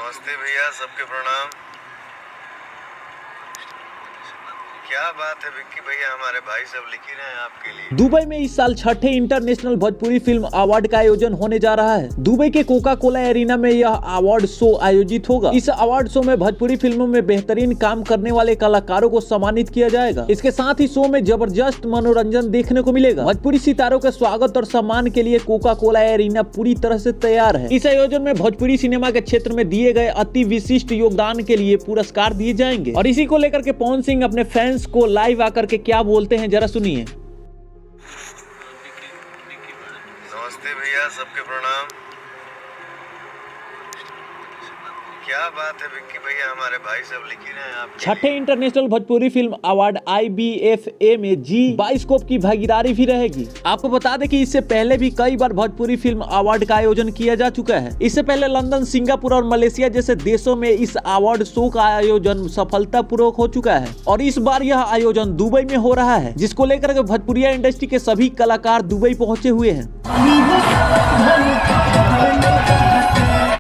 नमस्ते भैया, सबके प्रणाम। क्या बात है विक्की भैया, हमारे भाई सब लिख ही रहे हैं आपके लिए। दुबई में इस साल छठे इंटरनेशनल भोजपुरी फिल्म अवार्ड का आयोजन होने जा रहा है। दुबई के कोका कोला एरिना में यह अवार्ड शो आयोजित होगा। इस अवार्ड शो में भोजपुरी फिल्मों में बेहतरीन काम करने वाले कलाकारों को सम्मानित किया जाएगा। इसके साथ ही शो में जबरदस्त मनोरंजन देखने को मिलेगा। भोजपुरी सितारों के स्वागत और सम्मान के लिए कोका कोला एरिना पूरी तरह से तैयार है। इस आयोजन में भोजपुरी सिनेमा के क्षेत्र में दिए गए अति विशिष्ट योगदान के लिए पुरस्कार दिए जाएंगे। और इसी को लेकर के पवन सिंह अपने फैंस को लाइव आकर के क्या बोलते हैं, जरा सुनिए। नमस्ते भैया, सबके प्रणाम। क्या बात है विक्की भैया, हमारे भाई सब लिख ही रहे हैं आपके छठे international Bhojpuri film award IBFA में जी बाइस्कोप की भागीदारी भी रहेगी। आपको बता दें कि इससे पहले भी कई बार भोजपुरी फिल्म अवार्ड का आयोजन किया जा चुका है। इससे पहले लंदन, सिंगापुर और मलेशिया जैसे देशों में इस अवार्ड शो का आयोजन सफलतापूर्वक हो चुका है और इस बार यह आयोजन दुबई में हो रहा है, जिसको लेकर के भोजपुरिया इंडस्ट्री के सभी कलाकार दुबई पहुंचे हुए हैं।